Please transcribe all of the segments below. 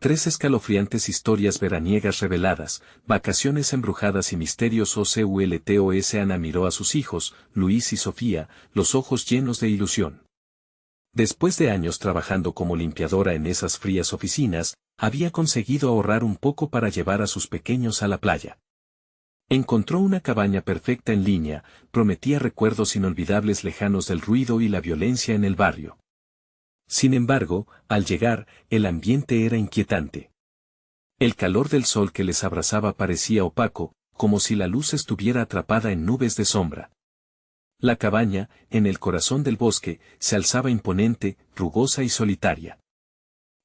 Tres escalofriantes historias veraniegas reveladas, vacaciones embrujadas y misterios ocultos. Ana miró a sus hijos, Luis y Sofía, los ojos llenos de ilusión. Después de años trabajando como limpiadora en esas frías oficinas, había conseguido ahorrar un poco para llevar a sus pequeños a la playa. Encontró una cabaña perfecta en línea, prometía recuerdos inolvidables lejanos del ruido y la violencia en el barrio. Sin embargo, al llegar, el ambiente era inquietante. El calor del sol que les abrazaba parecía opaco, como si la luz estuviera atrapada en nubes de sombra. La cabaña, en el corazón del bosque, se alzaba imponente, rugosa y solitaria.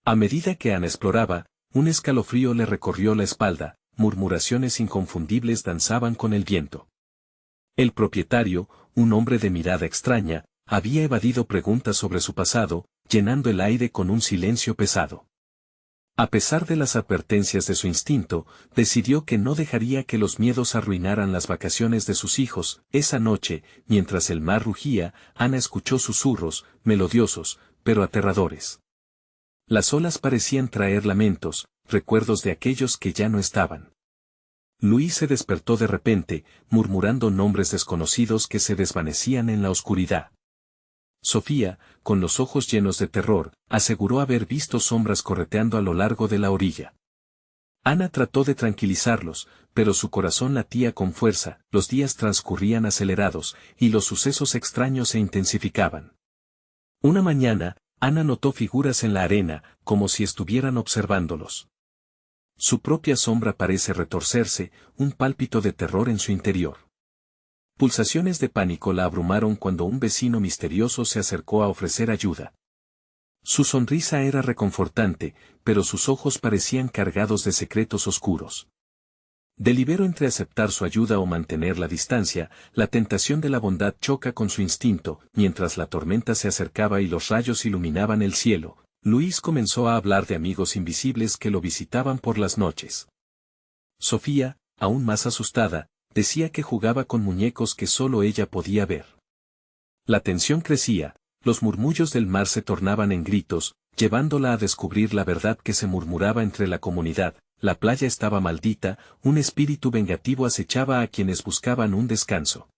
A medida que Ana exploraba, un escalofrío le recorrió la espalda, murmuraciones inconfundibles danzaban con el viento. El propietario, un hombre de mirada extraña, había evadido preguntas sobre su pasado, llenando el aire con un silencio pesado. A pesar de las advertencias de su instinto, decidió que no dejaría que los miedos arruinaran las vacaciones de sus hijos. Esa noche, mientras el mar rugía, Ana escuchó susurros, melodiosos, pero aterradores. Las olas parecían traer lamentos, recuerdos de aquellos que ya no estaban. Luis se despertó de repente, murmurando nombres desconocidos que se desvanecían en la oscuridad. Sofía, con los ojos llenos de terror, aseguró haber visto sombras correteando a lo largo de la orilla. Ana trató de tranquilizarlos, pero su corazón latía con fuerza, los días transcurrían acelerados, y los sucesos extraños se intensificaban. Una mañana, Ana notó figuras en la arena, como si estuvieran observándolos. Su propia sombra parece retorcerse, un pálpito de terror en su interior. Pulsaciones de pánico la abrumaron cuando un vecino misterioso se acercó a ofrecer ayuda. Su sonrisa era reconfortante, pero sus ojos parecían cargados de secretos oscuros. Deliberó entre aceptar su ayuda o mantener la distancia. La tentación de la bondad choca con su instinto. Mientras la tormenta se acercaba y los rayos iluminaban el cielo, Luis comenzó a hablar de amigos invisibles que lo visitaban por las noches. Sofía, aún más asustada, decía que jugaba con muñecos que solo ella podía ver. La tensión crecía, los murmullos del mar se tornaban en gritos, llevándola a descubrir la verdad que se murmuraba entre la comunidad. La playa estaba maldita, un espíritu vengativo acechaba a quienes buscaban un descanso.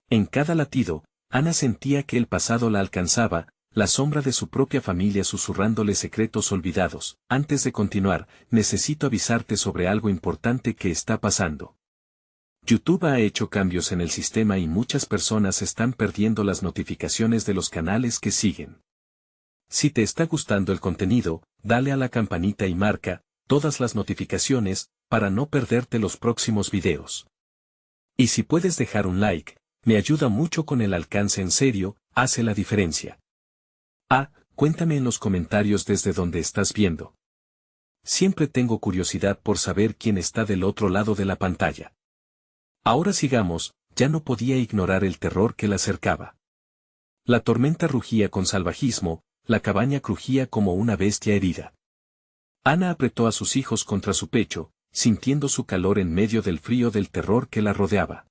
En cada latido, Ana sentía que el pasado la alcanzaba, la sombra de su propia familia susurrándole secretos olvidados. Antes de continuar, necesito avisarte sobre algo importante que está pasando. YouTube ha hecho cambios en el sistema y muchas personas están perdiendo las notificaciones de los canales que siguen. Si te está gustando el contenido, dale a la campanita y marca todas las notificaciones para no perderte los próximos videos. Y si puedes dejar un like, me ayuda mucho con el alcance. En serio, hace la diferencia. Cuéntame en los comentarios desde donde estás viendo. Siempre tengo curiosidad por saber quién está del otro lado de la pantalla. Ahora sigamos, ya no podía ignorar el terror que la cercaba. La tormenta rugía con salvajismo, la cabaña crujía como una bestia herida. Ana apretó a sus hijos contra su pecho, sintiendo su calor en medio del frío del terror que la rodeaba.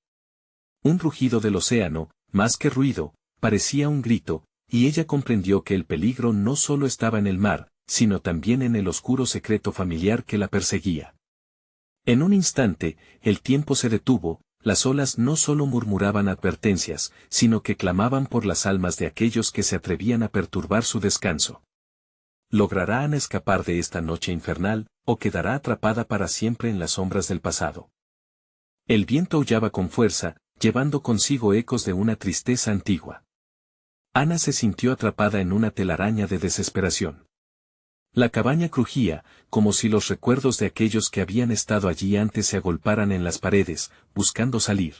Un rugido del océano, más que ruido, parecía un grito, y ella comprendió que el peligro no solo estaba en el mar, sino también en el oscuro secreto familiar que la perseguía. En un instante, el tiempo se detuvo, las olas no solo murmuraban advertencias, sino que clamaban por las almas de aquellos que se atrevían a perturbar su descanso. ¿Logrará Ana escapar de esta noche infernal, o quedará atrapada para siempre en las sombras del pasado? El viento aullaba con fuerza, llevando consigo ecos de una tristeza antigua. Ana se sintió atrapada en una telaraña de desesperación. La cabaña crujía, como si los recuerdos de aquellos que habían estado allí antes se agolparan en las paredes, buscando salir.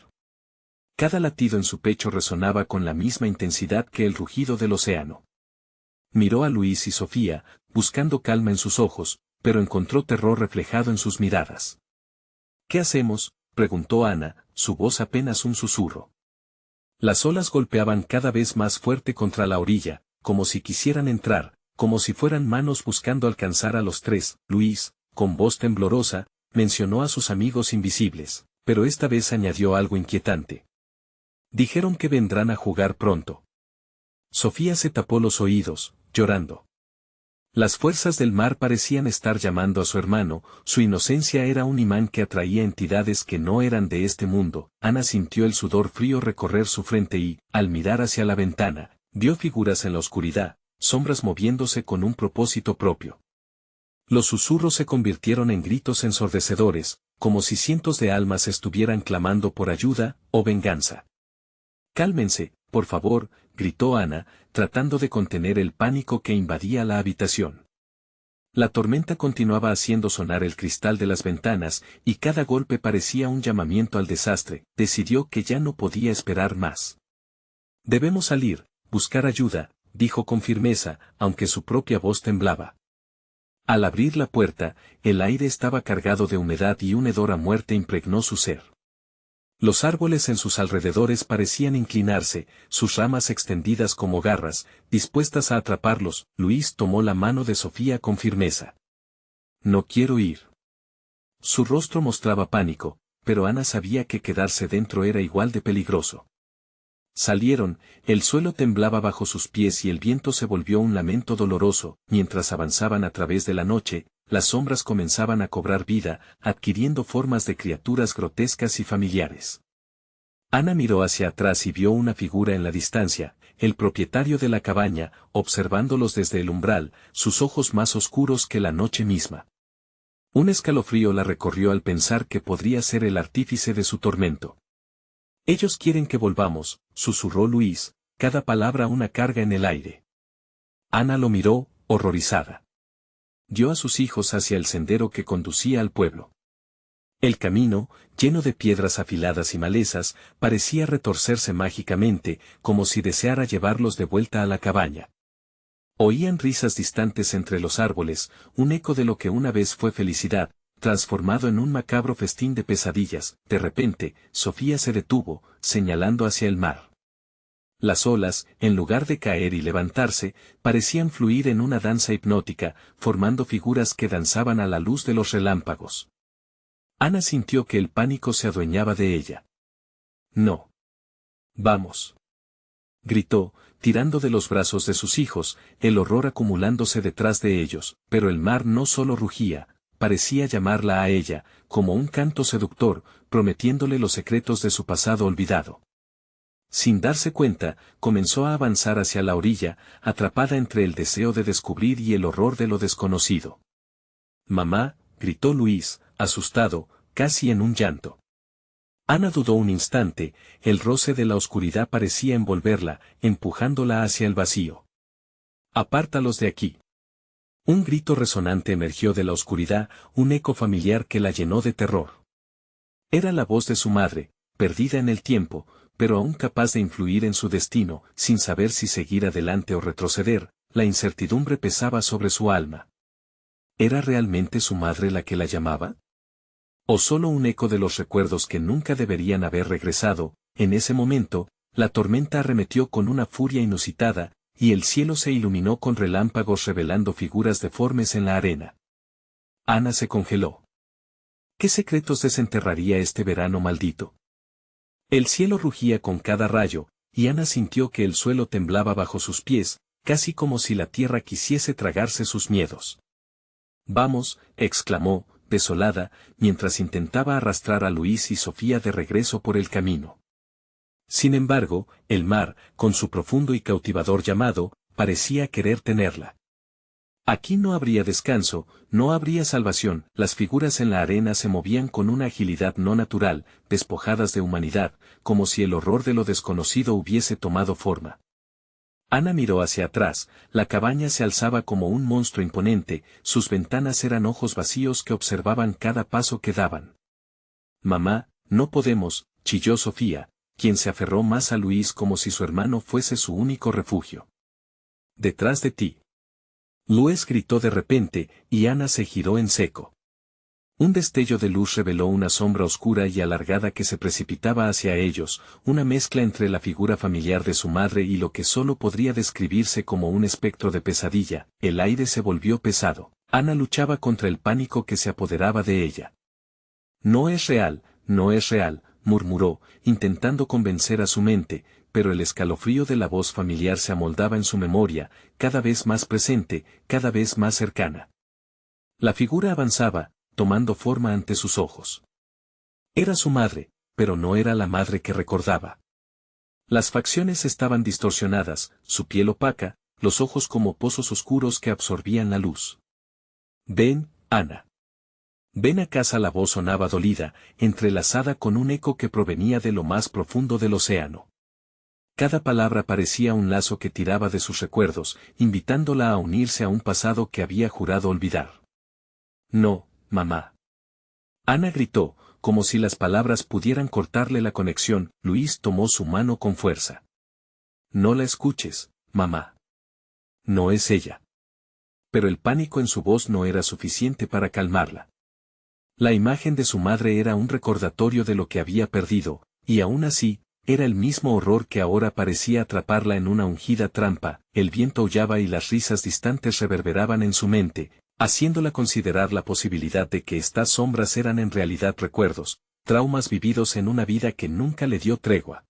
Cada latido en su pecho resonaba con la misma intensidad que el rugido del océano. Miró a Luis y Sofía, buscando calma en sus ojos, pero encontró terror reflejado en sus miradas. ¿Qué hacemos?, preguntó Ana, su voz apenas un susurro. Las olas golpeaban cada vez más fuerte contra la orilla, como si quisieran entrar, como si fueran manos buscando alcanzar a los tres. Luis, con voz temblorosa, mencionó a sus amigos invisibles, pero esta vez añadió algo inquietante. Dijeron que vendrán a jugar pronto. Sofía se tapó los oídos, llorando. Las fuerzas del mar parecían estar llamando a su hermano, su inocencia era un imán que atraía entidades que no eran de este mundo. Ana sintió el sudor frío recorrer su frente y, al mirar hacia la ventana, vio figuras en la oscuridad, sombras moviéndose con un propósito propio. Los susurros se convirtieron en gritos ensordecedores, como si cientos de almas estuvieran clamando por ayuda o venganza. «Cálmense, por favor», gritó Ana, tratando de contener el pánico que invadía la habitación. La tormenta continuaba haciendo sonar el cristal de las ventanas, y cada golpe parecía un llamamiento al desastre. Decidió que ya no podía esperar más. «Debemos salir, buscar ayuda», dijo con firmeza, aunque su propia voz temblaba. Al abrir la puerta, el aire estaba cargado de humedad y un hedor a muerte impregnó su ser. Los árboles en sus alrededores parecían inclinarse, sus ramas extendidas como garras, dispuestas a atraparlos. Luis tomó la mano de Sofía con firmeza. «No quiero ir». Su rostro mostraba pánico, pero Ana sabía que quedarse dentro era igual de peligroso. Salieron, el suelo temblaba bajo sus pies y el viento se volvió un lamento doloroso. Mientras avanzaban a través de la noche, las sombras comenzaban a cobrar vida, adquiriendo formas de criaturas grotescas y familiares. Ana miró hacia atrás y vio una figura en la distancia, el propietario de la cabaña, observándolos desde el umbral, sus ojos más oscuros que la noche misma. Un escalofrío la recorrió al pensar que podría ser el artífice de su tormento. «Ellos quieren que volvamos», susurró Luis, cada palabra una carga en el aire. Ana lo miró, horrorizada. Guió a sus hijos hacia el sendero que conducía al pueblo. El camino, lleno de piedras afiladas y malezas, parecía retorcerse mágicamente, como si deseara llevarlos de vuelta a la cabaña. Oían risas distantes entre los árboles, un eco de lo que una vez fue felicidad, transformado en un macabro festín de pesadillas. De repente, Sofía se detuvo, señalando hacia el mar. Las olas, en lugar de caer y levantarse, parecían fluir en una danza hipnótica, formando figuras que danzaban a la luz de los relámpagos. Ana sintió que el pánico se adueñaba de ella. «No. Vamos», gritó, tirando de los brazos de sus hijos, el horror acumulándose detrás de ellos. Pero el mar no solo rugía, parecía llamarla a ella, como un canto seductor, prometiéndole los secretos de su pasado olvidado. Sin darse cuenta, comenzó a avanzar hacia la orilla, atrapada entre el deseo de descubrir y el horror de lo desconocido. «Mamá», gritó Luis, asustado, casi en un llanto. Ana dudó un instante, el roce de la oscuridad parecía envolverla, empujándola hacia el vacío. «Apártalos de aquí». Un grito resonante emergió de la oscuridad, un eco familiar que la llenó de terror. Era la voz de su madre, perdida en el tiempo, pero aún capaz de influir en su destino, sin saber si seguir adelante o retroceder. La incertidumbre pesaba sobre su alma. ¿Era realmente su madre la que la llamaba? ¿O solo un eco de los recuerdos que nunca deberían haber regresado? En ese momento, la tormenta arremetió con una furia inusitada, y el cielo se iluminó con relámpagos revelando figuras deformes en la arena. Ana se congeló. ¿Qué secretos desenterraría este verano maldito? El cielo rugía con cada rayo, y Ana sintió que el suelo temblaba bajo sus pies, casi como si la tierra quisiese tragarse sus miedos. «Vamos», exclamó, desolada, mientras intentaba arrastrar a Luis y Sofía de regreso por el camino. Sin embargo, el mar, con su profundo y cautivador llamado, parecía querer tenerla. Aquí no habría descanso, no habría salvación. Las figuras en la arena se movían con una agilidad no natural, despojadas de humanidad, como si el horror de lo desconocido hubiese tomado forma. Ana miró hacia atrás, la cabaña se alzaba como un monstruo imponente, sus ventanas eran ojos vacíos que observaban cada paso que daban. «Mamá, no podemos», chilló Sofía, quien se aferró más a Luis como si su hermano fuese su único refugio. «Detrás de ti». Luis gritó de repente, y Ana se giró en seco. Un destello de luz reveló una sombra oscura y alargada que se precipitaba hacia ellos, una mezcla entre la figura familiar de su madre y lo que solo podría describirse como un espectro de pesadilla. El aire se volvió pesado. Ana luchaba contra el pánico que se apoderaba de ella. «No es real», murmuró, intentando convencer a su mente, pero el escalofrío de la voz familiar se amoldaba en su memoria, cada vez más presente, cada vez más cercana. La figura avanzaba, tomando forma ante sus ojos. Era su madre, pero no era la madre que recordaba. Las facciones estaban distorsionadas, su piel opaca, los ojos como pozos oscuros que absorbían la luz. «Ven, Ana. Ven a casa». La voz sonaba dolida, entrelazada con un eco que provenía de lo más profundo del océano. Cada palabra parecía un lazo que tiraba de sus recuerdos, invitándola a unirse a un pasado que había jurado olvidar. «No, mamá». Ana gritó, como si las palabras pudieran cortarle la conexión. Luis tomó su mano con fuerza. «No la escuches, mamá. No es ella». Pero el pánico en su voz no era suficiente para calmarla. La imagen de su madre era un recordatorio de lo que había perdido, y aún así, era el mismo horror que ahora parecía atraparla en una ungida trampa. El viento aullaba y las risas distantes reverberaban en su mente, haciéndola considerar la posibilidad de que estas sombras eran en realidad recuerdos, traumas vividos en una vida que nunca le dio tregua.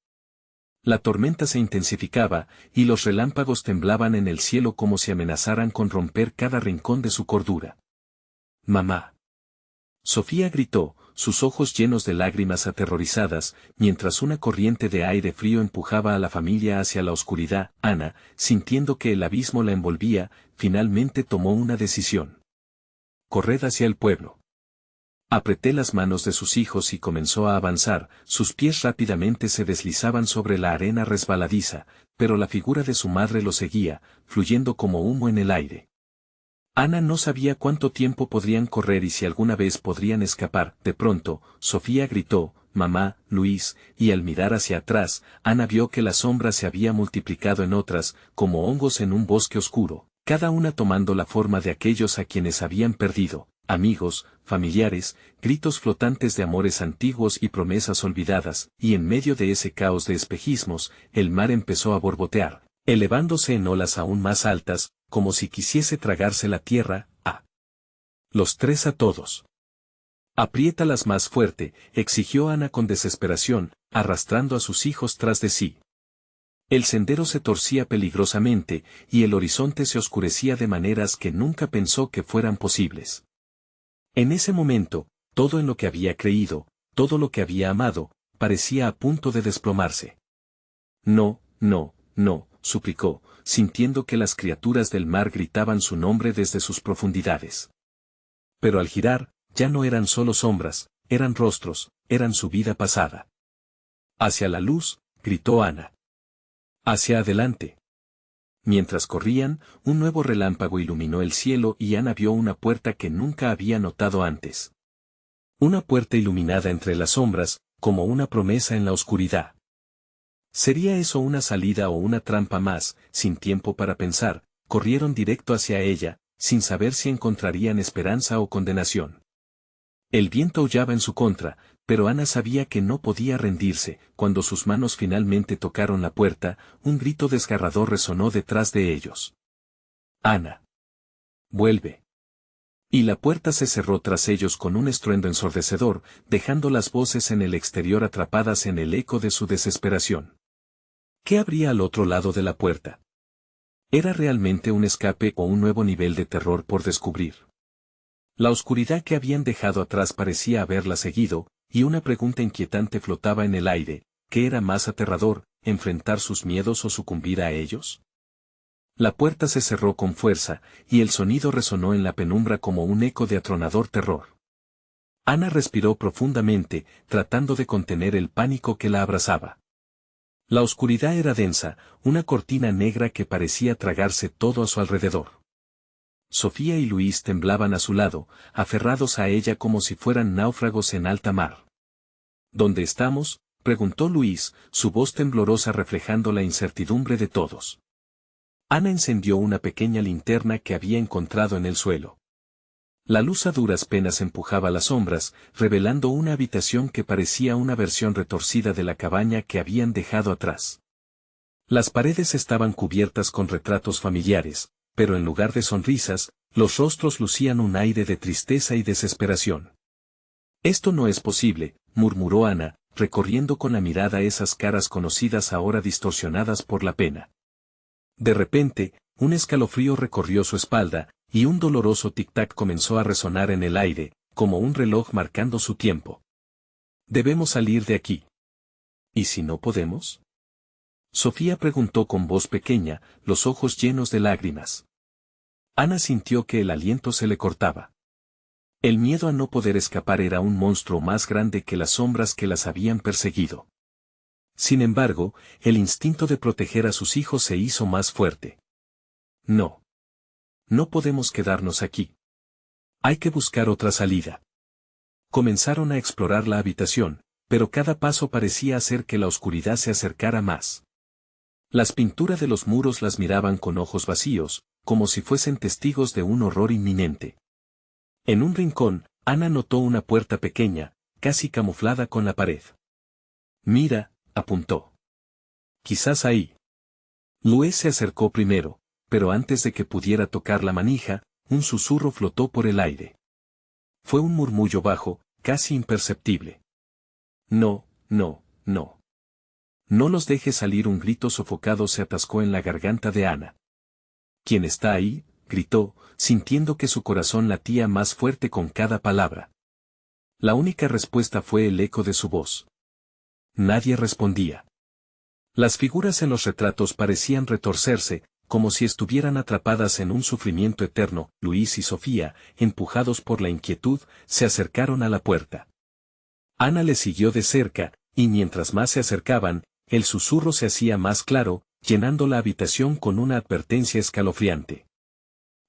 La tormenta se intensificaba, y los relámpagos temblaban en el cielo como si amenazaran con romper cada rincón de su cordura. «Mamá». Sofía gritó, sus ojos llenos de lágrimas aterrorizadas, mientras una corriente de aire frío empujaba a la familia hacia la oscuridad. Ana, sintiendo que el abismo la envolvía, finalmente tomó una decisión. «Corred hacia el pueblo». Apreté las manos de sus hijos y comenzó a avanzar. Sus pies rápidamente se deslizaban sobre la arena resbaladiza, pero la figura de su madre lo seguía, fluyendo como humo en el aire. Ana no sabía cuánto tiempo podrían correr y si alguna vez podrían escapar. De pronto, Sofía gritó, «Mamá, Luis», y al mirar hacia atrás, Ana vio que la sombra se había multiplicado en otras, como hongos en un bosque oscuro, cada una tomando la forma de aquellos a quienes habían perdido. Amigos, familiares, gritos flotantes de amores antiguos y promesas olvidadas, y en medio de ese caos de espejismos, el mar empezó a borbotear, elevándose en olas aún más altas, como si quisiese tragarse la tierra. Los tres a todos. «Apriétalas más fuerte», exigió Ana con desesperación, arrastrando a sus hijos tras de sí. El sendero se torcía peligrosamente, y el horizonte se oscurecía de maneras que nunca pensó que fueran posibles. En ese momento, todo en lo que había creído, todo lo que había amado, parecía a punto de desplomarse. «No, no, no», suplicó, sintiendo que las criaturas del mar gritaban su nombre desde sus profundidades. Pero al girar, ya no eran solo sombras, eran rostros, eran su vida pasada. «Hacia la luz», gritó Ana. «Hacia adelante». Mientras corrían, un nuevo relámpago iluminó el cielo y Ana vio una puerta que nunca había notado antes. Una puerta iluminada entre las sombras, como una promesa en la oscuridad. ¿Sería eso una salida o una trampa más? Sin tiempo para pensar, corrieron directo hacia ella, sin saber si encontrarían esperanza o condenación. El viento aullaba en su contra, pero Ana sabía que no podía rendirse. Cuando sus manos finalmente tocaron la puerta, un grito desgarrador resonó detrás de ellos. «Ana. Vuelve». Y la puerta se cerró tras ellos con un estruendo ensordecedor, dejando las voces en el exterior atrapadas en el eco de su desesperación. ¿Qué habría al otro lado de la puerta? ¿Era realmente un escape o un nuevo nivel de terror por descubrir? La oscuridad que habían dejado atrás parecía haberla seguido, y una pregunta inquietante flotaba en el aire: ¿qué era más aterrador, enfrentar sus miedos o sucumbir a ellos? La puerta se cerró con fuerza, y el sonido resonó en la penumbra como un eco de atronador terror. Ana respiró profundamente, tratando de contener el pánico que la abrazaba. La oscuridad era densa, una cortina negra que parecía tragarse todo a su alrededor. Sofía y Luis temblaban a su lado, aferrados a ella como si fueran náufragos en alta mar. ¿Dónde estamos?, preguntó Luis, su voz temblorosa reflejando la incertidumbre de todos. Ana encendió una pequeña linterna que había encontrado en el suelo. La luz a duras penas empujaba las sombras, revelando una habitación que parecía una versión retorcida de la cabaña que habían dejado atrás. Las paredes estaban cubiertas con retratos familiares, pero en lugar de sonrisas, los rostros lucían un aire de tristeza y desesperación. «Esto no es posible», murmuró Ana, recorriendo con la mirada esas caras conocidas ahora distorsionadas por la pena. De repente, un escalofrío recorrió su espalda, y un doloroso tic-tac comenzó a resonar en el aire, como un reloj marcando su tiempo. Debemos salir de aquí. ¿Y si no podemos? Sofía preguntó con voz pequeña, los ojos llenos de lágrimas. Ana sintió que el aliento se le cortaba. El miedo a no poder escapar era un monstruo más grande que las sombras que las habían perseguido. Sin embargo, el instinto de proteger a sus hijos se hizo más fuerte. No. No podemos quedarnos aquí. Hay que buscar otra salida. Comenzaron a explorar la habitación, pero cada paso parecía hacer que la oscuridad se acercara más. Las pinturas de los muros las miraban con ojos vacíos, como si fuesen testigos de un horror inminente. En un rincón, Ana notó una puerta pequeña, casi camuflada con la pared. Mira, apuntó. Quizás ahí. Luis se acercó primero, pero antes de que pudiera tocar la manija, un susurro flotó por el aire. Fue un murmullo bajo, casi imperceptible. No, no, no. No los dejes salir. Un grito sofocado se atascó en la garganta de Ana. ¿Quién está ahí?, gritó, sintiendo que su corazón latía más fuerte con cada palabra. La única respuesta fue el eco de su voz. Nadie respondía. Las figuras en los retratos parecían retorcerse, como si estuvieran atrapadas en un sufrimiento eterno. Luis y Sofía, empujados por la inquietud, se acercaron a la puerta. Ana les siguió de cerca, y mientras más se acercaban, el susurro se hacía más claro, llenando la habitación con una advertencia escalofriante.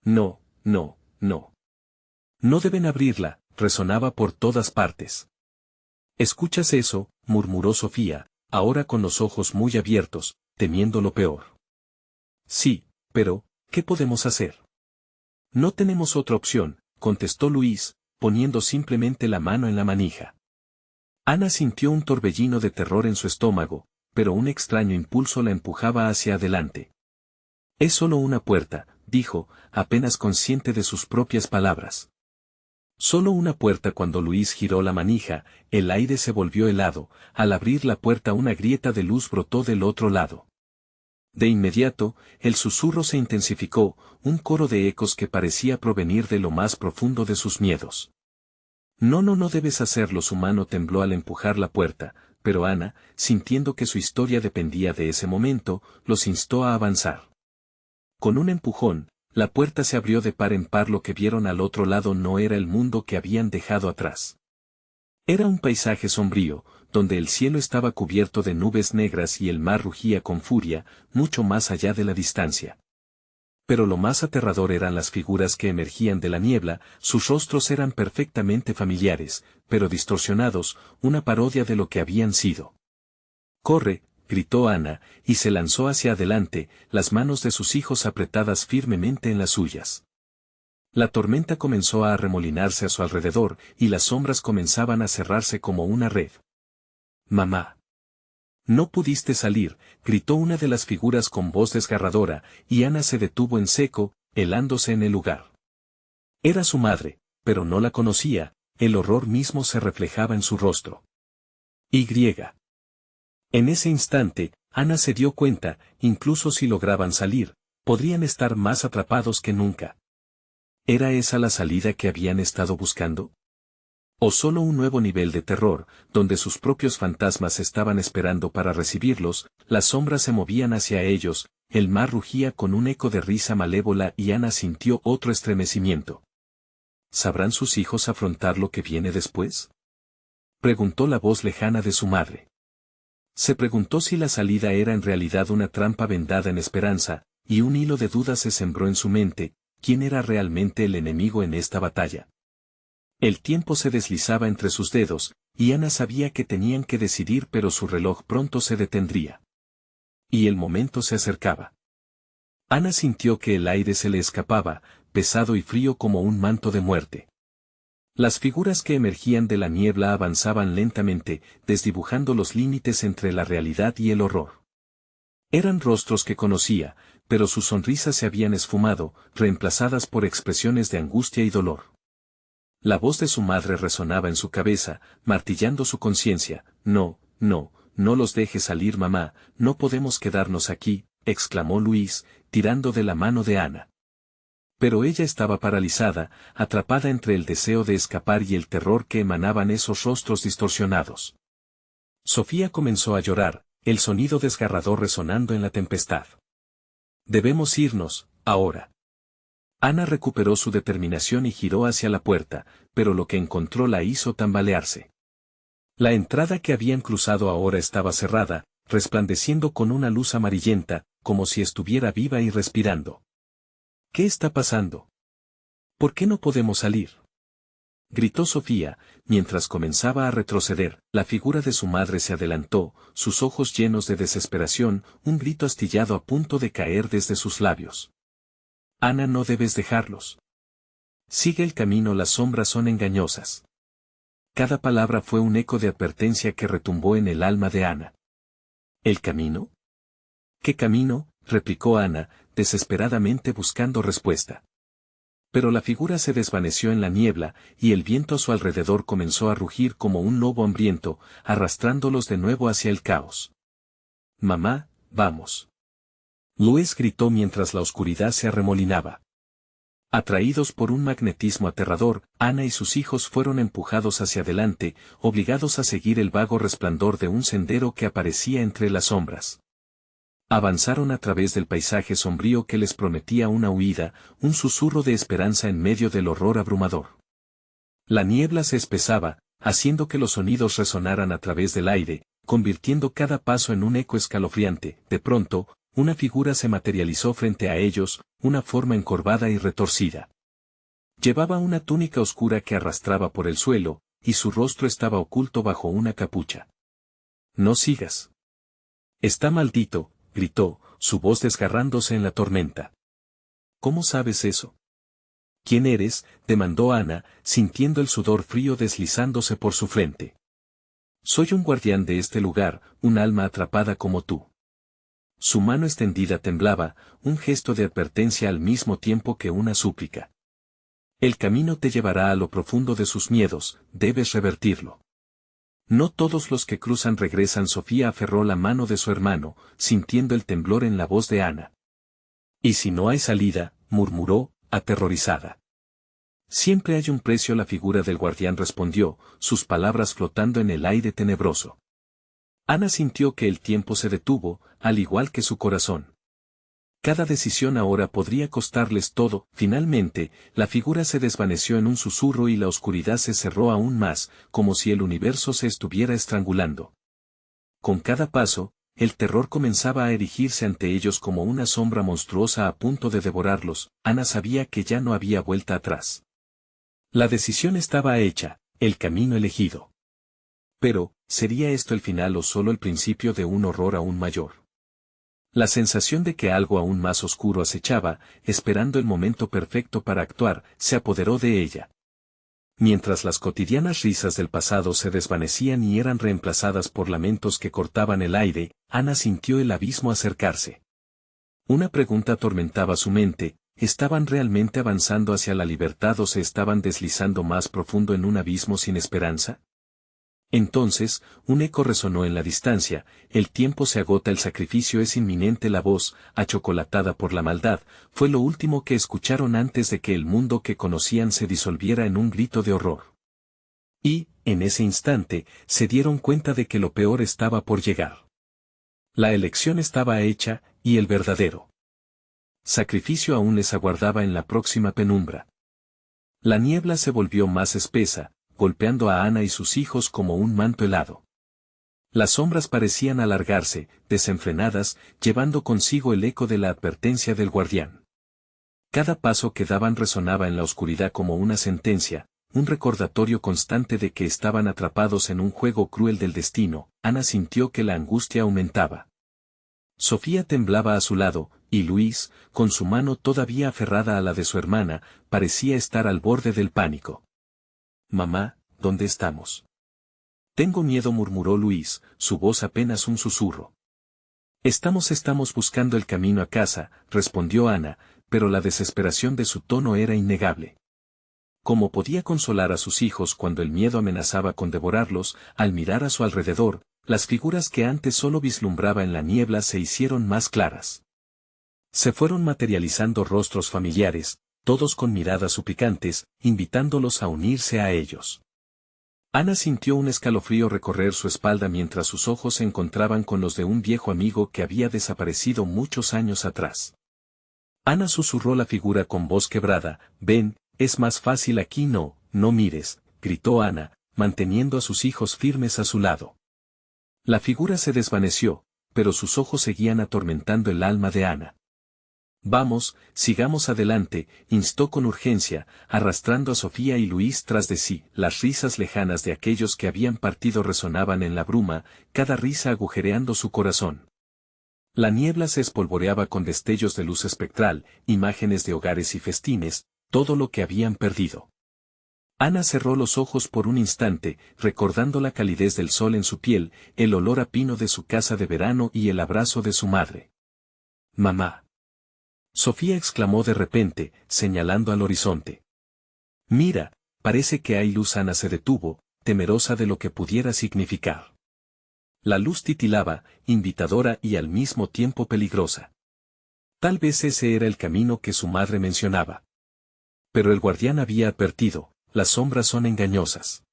No, no, no. No deben abrirla, resonaba por todas partes. ¿Escuchas eso?, murmuró Sofía, ahora con los ojos muy abiertos, temiendo lo peor. Sí, pero, ¿qué podemos hacer? No tenemos otra opción, contestó Luis, poniendo simplemente la mano en la manija. Ana sintió un torbellino de terror en su estómago, pero un extraño impulso la empujaba hacia adelante. Es solo una puerta, dijo, apenas consciente de sus propias palabras. Solo una puerta. Cuando Luis giró la manija, el aire se volvió helado, al abrir la puerta una grieta de luz brotó del otro lado. De inmediato, el susurro se intensificó, un coro de ecos que parecía provenir de lo más profundo de sus miedos. No, no, no debes hacerlo. Su mano tembló al empujar la puerta, pero Ana, sintiendo que su historia dependía de ese momento, los instó a avanzar. Con un empujón, la puerta se abrió de par en par. Lo que vieron al otro lado no era el mundo que habían dejado atrás. Era un paisaje sombrío, donde el cielo estaba cubierto de nubes negras y el mar rugía con furia, mucho más allá de la distancia. Pero lo más aterrador eran las figuras que emergían de la niebla. Sus rostros eran perfectamente familiares, pero distorsionados, una parodia de lo que habían sido. «¡Corre!», gritó Ana, y se lanzó hacia adelante, las manos de sus hijos apretadas firmemente en las suyas. La tormenta comenzó a arremolinarse a su alrededor, y las sombras comenzaban a cerrarse como una red. «Mamá. No pudiste salir», gritó una de las figuras con voz desgarradora, y Ana se detuvo en seco, helándose en el lugar. Era su madre, pero no la conocía, el horror mismo se reflejaba en su rostro. Y. En ese instante, Ana se dio cuenta, incluso si lograban salir, podrían estar más atrapados que nunca. ¿Era esa la salida que habían estado buscando? ¿O solo un nuevo nivel de terror, donde sus propios fantasmas estaban esperando para recibirlos? Las sombras se movían hacia ellos, el mar rugía con un eco de risa malévola y Ana sintió otro estremecimiento. ¿Sabrán sus hijos afrontar lo que viene después?, preguntó la voz lejana de su madre. Se preguntó si la salida era en realidad una trampa vendada en esperanza, y un hilo de dudas se sembró en su mente. ¿Quién era realmente el enemigo en esta batalla? El tiempo se deslizaba entre sus dedos, y Ana sabía que tenían que decidir, pero su reloj pronto se detendría. Y el momento se acercaba. Ana sintió que el aire se le escapaba, pesado y frío como un manto de muerte. Las figuras que emergían de la niebla avanzaban lentamente, desdibujando los límites entre la realidad y el horror. Eran rostros que conocía, pero sus sonrisas se habían esfumado, reemplazadas por expresiones de angustia y dolor. La voz de su madre resonaba en su cabeza, martillando su conciencia. No, no, no los dejes salir, mamá, no podemos quedarnos aquí, exclamó Luis, tirando de la mano de Ana. Pero ella estaba paralizada, atrapada entre el deseo de escapar y el terror que emanaban esos rostros distorsionados. Sofía comenzó a llorar, el sonido desgarrador resonando en la tempestad. Debemos irnos, ahora. Ana recuperó su determinación y giró hacia la puerta, pero lo que encontró la hizo tambalearse. La entrada que habían cruzado ahora estaba cerrada, resplandeciendo con una luz amarillenta, como si estuviera viva y respirando. ¿Qué está pasando? ¿Por qué no podemos salir? Gritó Sofía, mientras comenzaba a retroceder. La figura de su madre se adelantó, sus ojos llenos de desesperación, un grito astillado a punto de caer desde sus labios. Ana, no debes dejarlos. Sigue el camino, las sombras son engañosas. Cada palabra fue un eco de advertencia que retumbó en el alma de Ana. ¿El camino? ¿Qué camino?, replicó Ana, desesperadamente buscando respuesta. Pero la figura se desvaneció en la niebla, y el viento a su alrededor comenzó a rugir como un lobo hambriento, arrastrándolos de nuevo hacia el caos. Mamá, vamos. Luis gritó mientras la oscuridad se arremolinaba. Atraídos por un magnetismo aterrador, Ana y sus hijos fueron empujados hacia adelante, obligados a seguir el vago resplandor de un sendero que aparecía entre las sombras. Avanzaron a través del paisaje sombrío que les prometía una huida, un susurro de esperanza en medio del horror abrumador. La niebla se espesaba, haciendo que los sonidos resonaran a través del aire, convirtiendo cada paso en un eco escalofriante. De pronto, una figura se materializó frente a ellos, una forma encorvada y retorcida. Llevaba una túnica oscura que arrastraba por el suelo, y su rostro estaba oculto bajo una capucha. No sigas. Está maldito, gritó, su voz desgarrándose en la tormenta. ¿Cómo sabes eso? ¿Quién eres?, demandó Ana, sintiendo el sudor frío deslizándose por su frente. Soy un guardián de este lugar, un alma atrapada como tú. Su mano extendida temblaba, un gesto de advertencia al mismo tiempo que una súplica. El camino te llevará a lo profundo de sus miedos, debes revertirlo. No todos los que cruzan regresan. Sofía aferró la mano de su hermano, sintiendo el temblor en la voz de Ana. ¿Y si no hay salida?, murmuró, aterrorizada. Siempre hay un precio. La figura del guardián respondió, sus palabras flotando en el aire tenebroso. Ana sintió que el tiempo se detuvo, al igual que su corazón. Cada decisión ahora podría costarles todo. Finalmente, la figura se desvaneció en un susurro y la oscuridad se cerró aún más, como si el universo se estuviera estrangulando. Con cada paso, el terror comenzaba a erigirse ante ellos como una sombra monstruosa a punto de devorarlos. Ana sabía que ya no había vuelta atrás. La decisión estaba hecha, el camino elegido. Pero, ¿sería esto el final o solo el principio de un horror aún mayor? La sensación de que algo aún más oscuro acechaba, esperando el momento perfecto para actuar, se apoderó de ella. Mientras las cotidianas risas del pasado se desvanecían y eran reemplazadas por lamentos que cortaban el aire, Ana sintió el abismo acercarse. Una pregunta atormentaba su mente: ¿estaban realmente avanzando hacia la libertad o se estaban deslizando más profundo en un abismo sin esperanza? Entonces, un eco resonó en la distancia: el tiempo se agota, el sacrificio es inminente. La voz, achocolatada por la maldad, fue lo último que escucharon antes de que el mundo que conocían se disolviera en un grito de horror. Y, en ese instante, se dieron cuenta de que lo peor estaba por llegar. La elección estaba hecha, y el verdadero sacrificio aún les aguardaba en la próxima penumbra. La niebla se volvió más espesa, golpeando a Ana y sus hijos como un manto helado. Las sombras parecían alargarse, desenfrenadas, llevando consigo el eco de la advertencia del guardián. Cada paso que daban resonaba en la oscuridad como una sentencia, un recordatorio constante de que estaban atrapados en un juego cruel del destino. Ana sintió que la angustia aumentaba. Sofía temblaba a su lado, y Luis, con su mano todavía aferrada a la de su hermana, parecía estar al borde del pánico. Mamá, ¿dónde estamos? Tengo miedo, murmuró Luis, su voz apenas un susurro. Estamos buscando el camino a casa, respondió Ana, pero la desesperación de su tono era innegable. Como podía consolar a sus hijos cuando el miedo amenazaba con devorarlos, al mirar a su alrededor, las figuras que antes solo vislumbraba en la niebla se hicieron más claras. Se fueron materializando rostros familiares, todos con miradas suplicantes, invitándolos a unirse a ellos. Ana sintió un escalofrío recorrer su espalda mientras sus ojos se encontraban con los de un viejo amigo que había desaparecido muchos años atrás. Ana susurró la figura con voz quebrada: «Ven, es más fácil aquí, no mires», gritó Ana, manteniendo a sus hijos firmes a su lado. La figura se desvaneció, pero sus ojos seguían atormentando el alma de Ana. «Vamos, sigamos adelante», instó con urgencia, arrastrando a Sofía y Luis tras de sí. Las risas lejanas de aquellos que habían partido resonaban en la bruma, cada risa agujereando su corazón. La niebla se espolvoreaba con destellos de luz espectral, imágenes de hogares y festines, todo lo que habían perdido. Ana cerró los ojos por un instante, recordando la calidez del sol en su piel, el olor a pino de su casa de verano y el abrazo de su madre. «Mamá». Sofía exclamó de repente, señalando al horizonte. «Mira, parece que hay luz». Ana se detuvo, temerosa de lo que pudiera significar. La luz titilaba, invitadora y al mismo tiempo peligrosa. Tal vez ese era el camino que su madre mencionaba. Pero el guardián había advertido: «Las sombras son engañosas».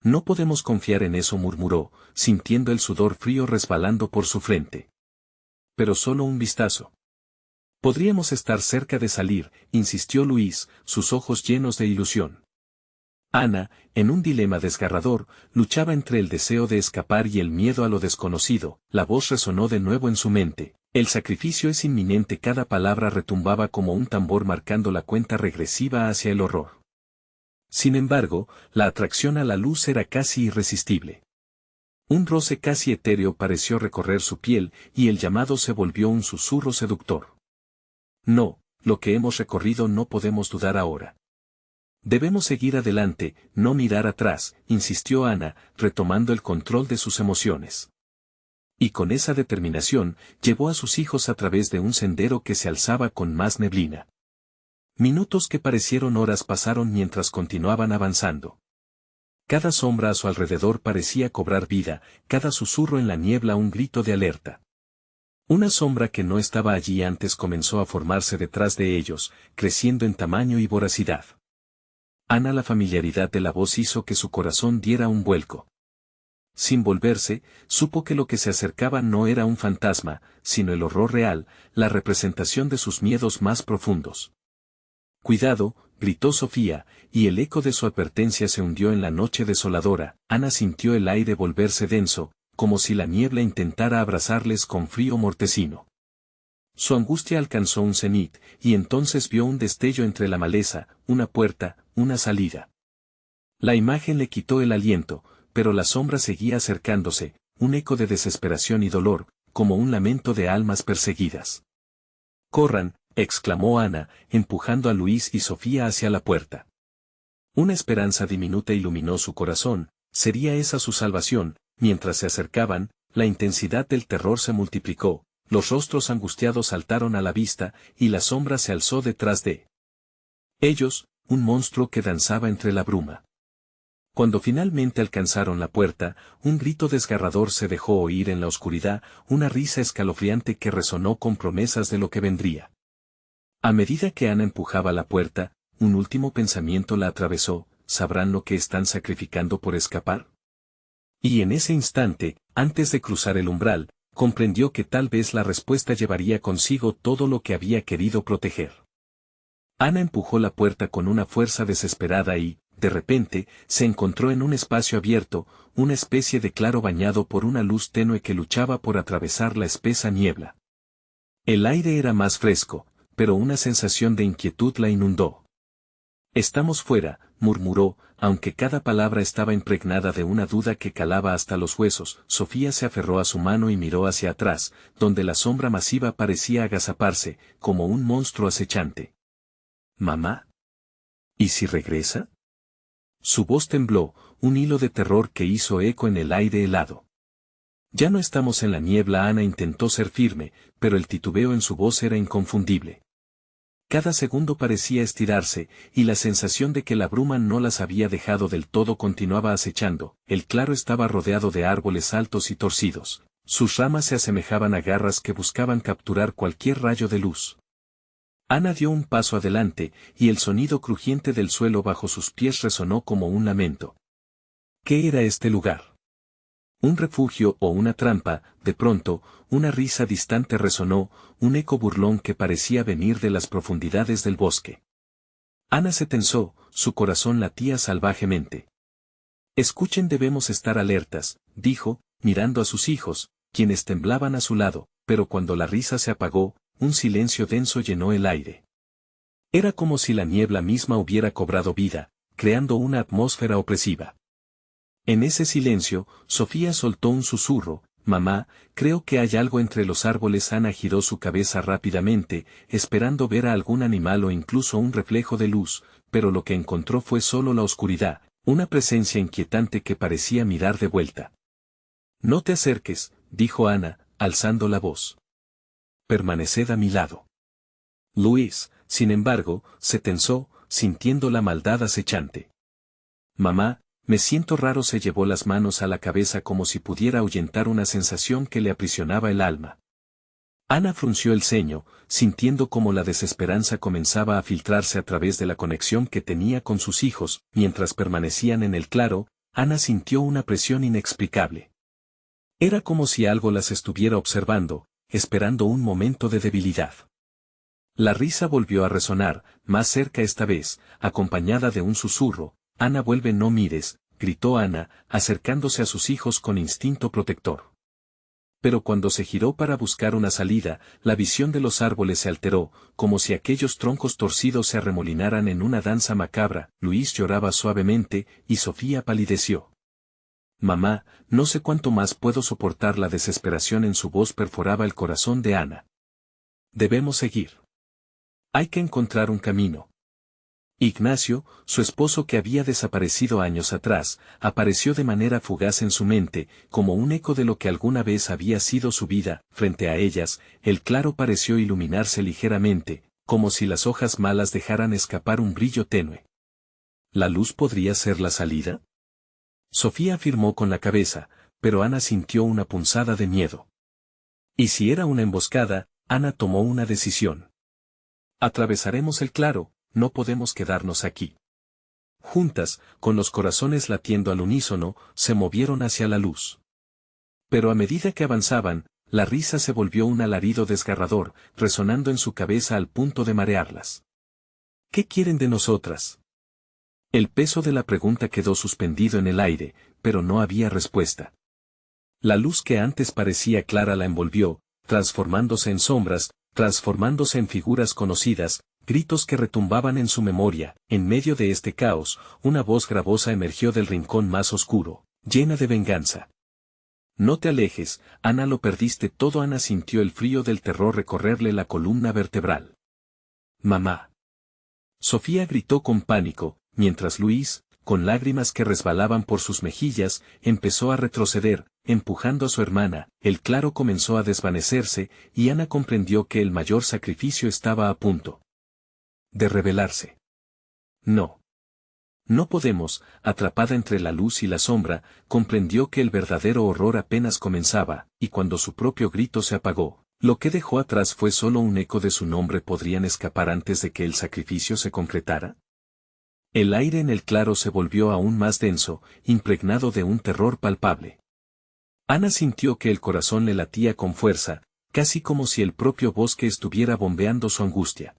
«No podemos confiar en eso», murmuró, sintiendo el sudor frío resbalando por su frente. «Pero solo un vistazo. Podríamos estar cerca de salir», insistió Luis, sus ojos llenos de ilusión. Ana, en un dilema desgarrador, luchaba entre el deseo de escapar y el miedo a lo desconocido. La voz resonó de nuevo en su mente: «El sacrificio es inminente». Cada palabra retumbaba como un tambor marcando la cuenta regresiva hacia el horror. Sin embargo, la atracción a la luz era casi irresistible. Un roce casi etéreo pareció recorrer su piel, y el llamado se volvió un susurro seductor. «No, lo que hemos recorrido no podemos dudar ahora. Debemos seguir adelante, no mirar atrás», insistió Ana, retomando el control de sus emociones. Y con esa determinación, llevó a sus hijos a través de un sendero que se alzaba con más neblina. Minutos que parecieron horas pasaron mientras continuaban avanzando. Cada sombra a su alrededor parecía cobrar vida, cada susurro en la niebla un grito de alerta. Una sombra que no estaba allí antes comenzó a formarse detrás de ellos, creciendo en tamaño y voracidad. Ana, la familiaridad de la voz hizo que su corazón diera un vuelco. Sin volverse, supo que lo que se acercaba no era un fantasma, sino el horror real, la representación de sus miedos más profundos. «Cuidado», gritó Sofía, y el eco de su advertencia se hundió en la noche desoladora. Ana sintió el aire volverse denso, como si la niebla intentara abrazarles con frío mortecino. Su angustia alcanzó un cenit, y entonces vio un destello entre la maleza, una puerta, una salida. La imagen le quitó el aliento, pero la sombra seguía acercándose, un eco de desesperación y dolor, como un lamento de almas perseguidas. «Corran», exclamó Ana, empujando a Luis y Sofía hacia la puerta. Una esperanza diminuta iluminó su corazón, sería esa su salvación. Mientras se acercaban, la intensidad del terror se multiplicó, los rostros angustiados saltaron a la vista, y la sombra se alzó detrás de ellos, un monstruo que danzaba entre la bruma. Cuando finalmente alcanzaron la puerta, un grito desgarrador se dejó oír en la oscuridad, una risa escalofriante que resonó con promesas de lo que vendría. A medida que Ana empujaba la puerta, un último pensamiento la atravesó: ¿sabrán lo que están sacrificando por escapar? Y en ese instante, antes de cruzar el umbral, comprendió que tal vez la respuesta llevaría consigo todo lo que había querido proteger. Ana empujó la puerta con una fuerza desesperada y, de repente, se encontró en un espacio abierto, una especie de claro bañado por una luz tenue que luchaba por atravesar la espesa niebla. El aire era más fresco, pero una sensación de inquietud la inundó. «Estamos fuera», murmuró, aunque cada palabra estaba impregnada de una duda que calaba hasta los huesos. Sofía se aferró a su mano y miró hacia atrás, donde la sombra masiva parecía agazaparse, como un monstruo acechante. «¿Mamá? ¿Y si regresa?». Su voz tembló, un hilo de terror que hizo eco en el aire helado. «Ya no estamos en la niebla». Ana intentó ser firme, pero el titubeo en su voz era inconfundible. Cada segundo parecía estirarse, y la sensación de que la bruma no las había dejado del todo continuaba acechando. El claro estaba rodeado de árboles altos y torcidos. Sus ramas se asemejaban a garras que buscaban capturar cualquier rayo de luz. Ana dio un paso adelante, y el sonido crujiente del suelo bajo sus pies resonó como un lamento. ¿Qué era este lugar? ¿Un refugio o una trampa? De pronto, una risa distante resonó, un eco burlón que parecía venir de las profundidades del bosque. Ana se tensó, su corazón latía salvajemente. Escuchen, debemos estar alertas, dijo, mirando a sus hijos, quienes temblaban a su lado, pero cuando la risa se apagó, un silencio denso llenó el aire. Era como si la niebla misma hubiera cobrado vida, creando una atmósfera opresiva. En ese silencio, Sofía soltó un susurro: «Mamá, creo que hay algo entre los árboles». Ana giró su cabeza rápidamente, esperando ver a algún animal o incluso un reflejo de luz, pero lo que encontró fue solo la oscuridad, una presencia inquietante que parecía mirar de vuelta. «No te acerques», dijo Ana, alzando la voz. «Permaneced a mi lado». Luis, sin embargo, se tensó, sintiendo la maldad acechante. «Mamá, me siento raro». Se llevó las manos a la cabeza como si pudiera ahuyentar una sensación que le aprisionaba el alma. Ana frunció el ceño, sintiendo cómo la desesperanza comenzaba a filtrarse a través de la conexión que tenía con sus hijos. Mientras permanecían en el claro, Ana sintió una presión inexplicable. Era como si algo las estuviera observando, esperando un momento de debilidad. La risa volvió a resonar, más cerca esta vez, acompañada de un susurro. «Ana, vuelve, no mires», gritó Ana, acercándose a sus hijos con instinto protector. Pero cuando se giró para buscar una salida, la visión de los árboles se alteró, como si aquellos troncos torcidos se arremolinaran en una danza macabra. Luis lloraba suavemente, y Sofía palideció. «Mamá, no sé cuánto más puedo soportar». La desesperación en su voz perforaba el corazón de Ana. «Debemos seguir. Hay que encontrar un camino». Ignacio, su esposo que había desaparecido años atrás, apareció de manera fugaz en su mente, como un eco de lo que alguna vez había sido su vida. Frente a ellas, el claro pareció iluminarse ligeramente, como si las hojas malas dejaran escapar un brillo tenue. ¿La luz podría ser la salida? Sofía afirmó con la cabeza, pero Ana sintió una punzada de miedo. ¿Y si era una emboscada? Ana tomó una decisión. «Atravesaremos el claro, no podemos quedarnos aquí». Juntas, con los corazones latiendo al unísono, se movieron hacia la luz. Pero a medida que avanzaban, la risa se volvió un alarido desgarrador, resonando en su cabeza al punto de marearlas. «¿Qué quieren de nosotras?». El peso de la pregunta quedó suspendido en el aire, pero no había respuesta. La luz que antes parecía clara la envolvió, transformándose en sombras, transformándose en figuras conocidas, gritos que retumbaban en su memoria. En medio de este caos, una voz gravosa emergió del rincón más oscuro, llena de venganza. «No te alejes, Ana, lo perdiste todo». Ana sintió el frío del terror recorrerle la columna vertebral. «Mamá». Sofía gritó con pánico, mientras Luis, con lágrimas que resbalaban por sus mejillas, empezó a retroceder, empujando a su hermana. El claro comenzó a desvanecerse, y Ana comprendió que el mayor sacrificio estaba a punto de revelarse. «No. No podemos». Atrapada entre la luz y la sombra, comprendió que el verdadero horror apenas comenzaba, y cuando su propio grito se apagó, lo que dejó atrás fue solo un eco de su nombre. ¿Podrían escapar antes de que el sacrificio se concretara? El aire en el claro se volvió aún más denso, impregnado de un terror palpable. Ana sintió que el corazón le latía con fuerza, casi como si el propio bosque estuviera bombeando su angustia.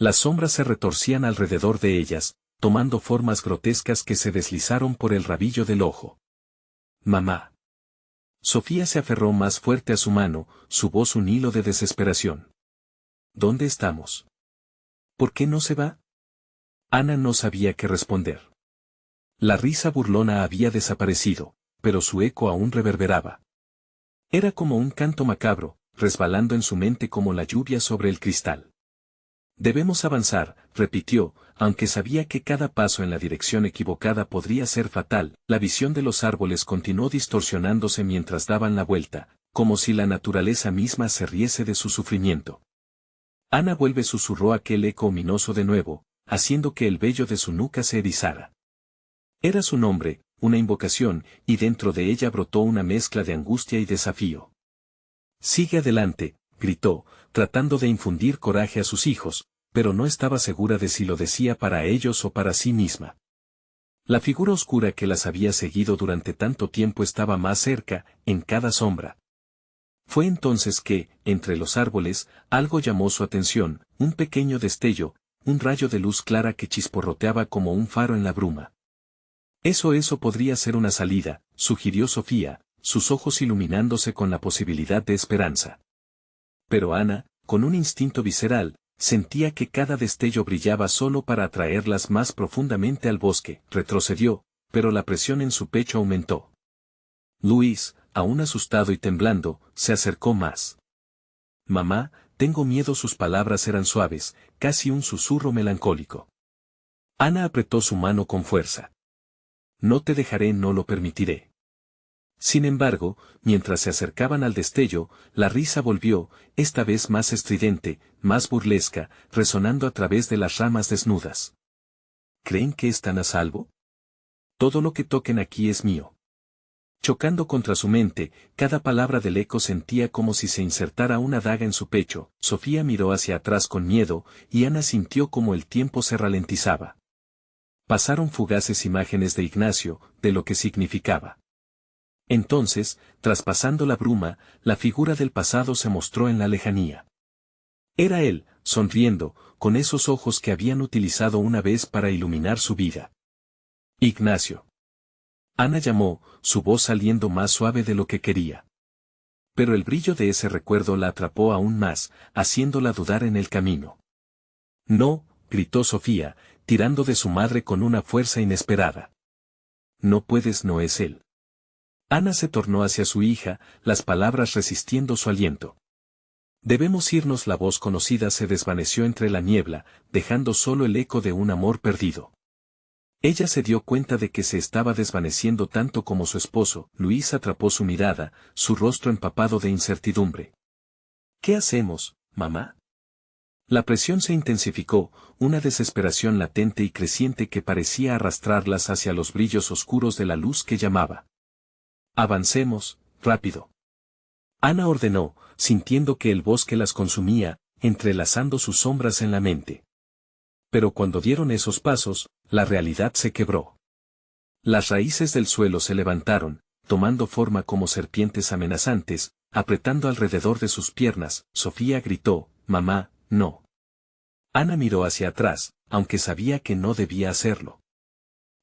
Las sombras se retorcían alrededor de ellas, tomando formas grotescas que se deslizaron por el rabillo del ojo. «Mamá». Sofía se aferró más fuerte a su mano, su voz un hilo de desesperación. «¿Dónde estamos? ¿Por qué no se va?». Ana no sabía qué responder. La risa burlona había desaparecido, pero su eco aún reverberaba. Era como un canto macabro, resbalando en su mente como la lluvia sobre el cristal. «Debemos avanzar», repitió, aunque sabía que cada paso en la dirección equivocada podría ser fatal. La visión de los árboles continuó distorsionándose mientras daban la vuelta, como si la naturaleza misma se riese de su sufrimiento. Ana vuelve, susurró aquel eco ominoso de nuevo, haciendo que el vello de su nuca se erizara. Era su nombre, una invocación, y dentro de ella brotó una mezcla de angustia y desafío. Sigue adelante, gritó, tratando de infundir coraje a sus hijos, pero no estaba segura de si lo decía para ellos o para sí misma. La figura oscura que las había seguido durante tanto tiempo estaba más cerca, en cada sombra. Fue entonces que, entre los árboles, algo llamó su atención, un pequeño destello, un rayo de luz clara que chisporroteaba como un faro en la bruma. Eso podría ser una salida, sugirió Sofía, sus ojos iluminándose con la posibilidad de esperanza. Pero Ana, con un instinto visceral, sentía que cada destello brillaba solo para atraerlas más profundamente al bosque. Retrocedió, pero la presión en su pecho aumentó. Luis, aún asustado y temblando, se acercó más. Mamá, tengo miedo. Sus palabras eran suaves, casi un susurro melancólico. Ana apretó su mano con fuerza. No te dejaré, no lo permitiré. Sin embargo, mientras se acercaban al destello, la risa volvió, esta vez más estridente, más burlesca, resonando a través de las ramas desnudas. ¿Creen que están a salvo? Todo lo que toquen aquí es mío. Chocando contra su mente, cada palabra del eco sentía como si se insertara una daga en su pecho. Sofía miró hacia atrás con miedo, y Ana sintió como el tiempo se ralentizaba. Pasaron fugaces imágenes de Ignacio, de lo que significaba. Entonces, traspasando la bruma, la figura del pasado se mostró en la lejanía. Era él, sonriendo, con esos ojos que habían utilizado una vez para iluminar su vida. Ignacio. Ana llamó, su voz saliendo más suave de lo que quería. Pero el brillo de ese recuerdo la atrapó aún más, haciéndola dudar en el camino. No, gritó Sofía, tirando de su madre con una fuerza inesperada. No puedes, no es él. Ana se tornó hacia su hija, las palabras resistiendo su aliento. Debemos irnos. La voz conocida se desvaneció entre la niebla, dejando solo el eco de un amor perdido. Ella se dio cuenta de que se estaba desvaneciendo tanto como su esposo. Luis atrapó su mirada, su rostro empapado de incertidumbre. ¿Qué hacemos, mamá? La presión se intensificó, una desesperación latente y creciente que parecía arrastrarlas hacia los brillos oscuros de la luz que llamaba. Avancemos, rápido. Ana ordenó, sintiendo que el bosque las consumía, entrelazando sus sombras en la mente. Pero cuando dieron esos pasos, la realidad se quebró. Las raíces del suelo se levantaron, tomando forma como serpientes amenazantes, apretando alrededor de sus piernas. Sofía gritó, «Mamá, no». Ana miró hacia atrás, aunque sabía que no debía hacerlo.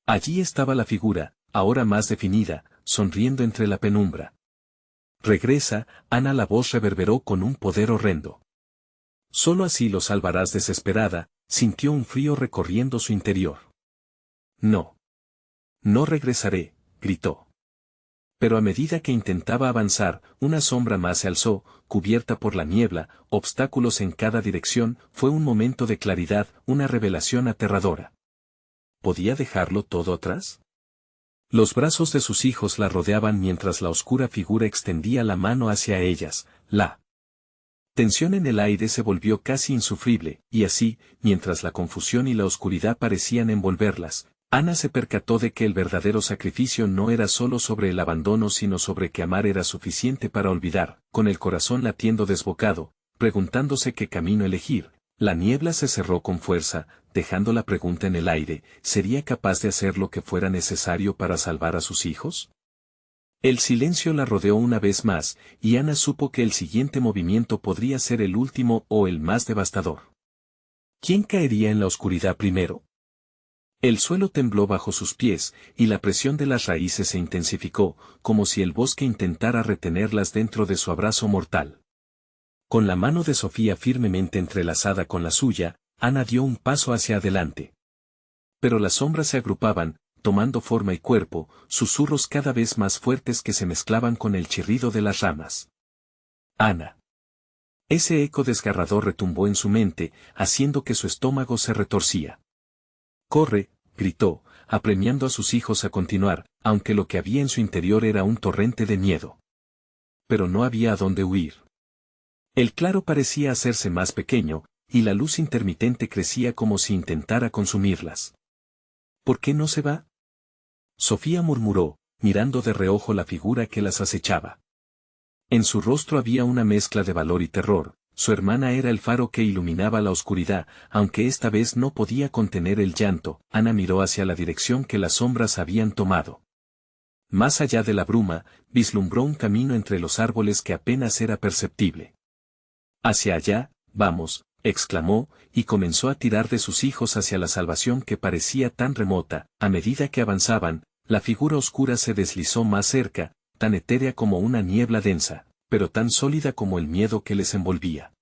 Allí estaba la figura, ahora más definida, sonriendo entre la penumbra. «Regresa, Ana». La voz reverberó con un poder horrendo. «Solo así lo salvarás». Desesperada, sintió un frío recorriendo su interior. «No. No regresaré», gritó. Pero a medida que intentaba avanzar, una sombra más se alzó, cubierta por la niebla, obstáculos en cada dirección. Fue un momento de claridad, una revelación aterradora. ¿Podía dejarlo todo atrás? Los brazos de sus hijos la rodeaban mientras la oscura figura extendía la mano hacia ellas. La tensión en el aire se volvió casi insufrible, y así, mientras la confusión y la oscuridad parecían envolverlas, Ana se percató de que el verdadero sacrificio no era solo sobre el abandono, sino sobre que amar era suficiente para olvidar. Con el corazón latiendo desbocado, preguntándose qué camino elegir, la niebla se cerró con fuerza, dejando la pregunta en el aire: ¿sería capaz de hacer lo que fuera necesario para salvar a sus hijos? El silencio la rodeó una vez más, y Ana supo que el siguiente movimiento podría ser el último o el más devastador. ¿Quién caería en la oscuridad primero? El suelo tembló bajo sus pies, y la presión de las raíces se intensificó, como si el bosque intentara retenerlas dentro de su abrazo mortal. Con la mano de Sofía firmemente entrelazada con la suya, Ana dio un paso hacia adelante. Pero las sombras se agrupaban, tomando forma y cuerpo, susurros cada vez más fuertes que se mezclaban con el chirrido de las ramas. Ana. Ese eco desgarrador retumbó en su mente, haciendo que su estómago se retorcía. «Corre», gritó, apremiando a sus hijos a continuar, aunque lo que había en su interior era un torrente de miedo. Pero no había a dónde huir. El claro parecía hacerse más pequeño, y la luz intermitente crecía como si intentara consumirlas. ¿Por qué no se va? Sofía murmuró, mirando de reojo la figura que las acechaba. En su rostro había una mezcla de valor y terror. Su hermana era el faro que iluminaba la oscuridad, aunque esta vez no podía contener el llanto. Ana miró hacia la dirección que las sombras habían tomado. Más allá de la bruma, vislumbró un camino entre los árboles que apenas era perceptible. Hacia allá, vamos, exclamó, y comenzó a tirar de sus hijos hacia la salvación que parecía tan remota. A medida que avanzaban, la figura oscura se deslizó más cerca, tan etérea como una niebla densa, pero tan sólida como el miedo que les envolvía.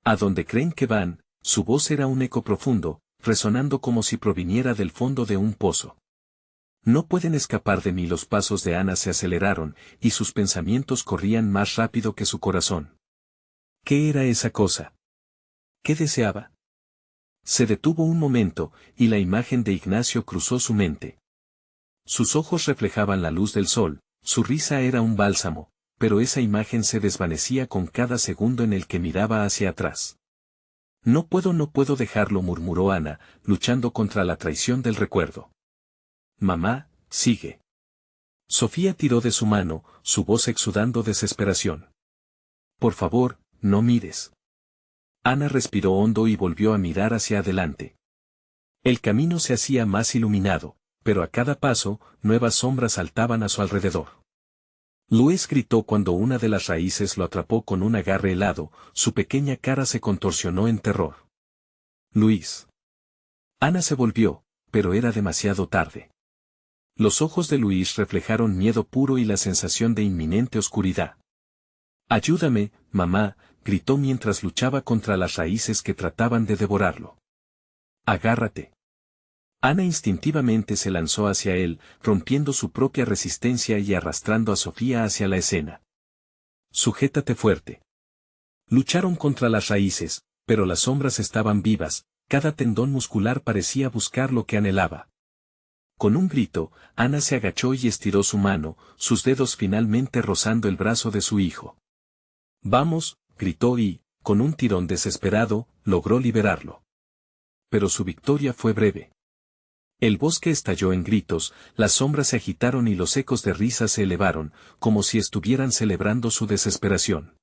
¿A dónde creen que van? Su voz era un eco profundo, resonando como si proviniera del fondo de un pozo. No pueden escapar de mí. Los pasos de Ana se aceleraron, y sus pensamientos corrían más rápido que su corazón. ¿Qué era esa cosa? ¿Qué deseaba? Se detuvo un momento, y la imagen de Ignacio cruzó su mente. Sus ojos reflejaban la luz del sol, su risa era un bálsamo, pero esa imagen se desvanecía con cada segundo en el que miraba hacia atrás. No puedo dejarlo, murmuró Ana, luchando contra la traición del recuerdo. Mamá, sigue. Sofía tiró de su mano, su voz exudando desesperación. Por favor, no mires. Ana respiró hondo y volvió a mirar hacia adelante. El camino se hacía más iluminado, pero a cada paso, nuevas sombras saltaban a su alrededor. Luis gritó cuando una de las raíces lo atrapó con un agarre helado, su pequeña cara se contorsionó en terror. Luis. Ana se volvió, pero era demasiado tarde. Los ojos de Luis reflejaron miedo puro y la sensación de inminente oscuridad. Ayúdame, mamá, gritó mientras luchaba contra las raíces que trataban de devorarlo. Agárrate. Ana instintivamente se lanzó hacia él, rompiendo su propia resistencia y arrastrando a Sofía hacia la escena. Sujétate fuerte. Lucharon contra las raíces, pero las sombras estaban vivas, cada tendón muscular parecía buscar lo que anhelaba. Con un grito, Ana se agachó y estiró su mano, sus dedos finalmente rozando el brazo de su hijo. Vamos, gritó y, con un tirón desesperado, logró liberarlo. Pero su victoria fue breve. El bosque estalló en gritos, las sombras se agitaron y los ecos de risa se elevaron, como si estuvieran celebrando su desesperación.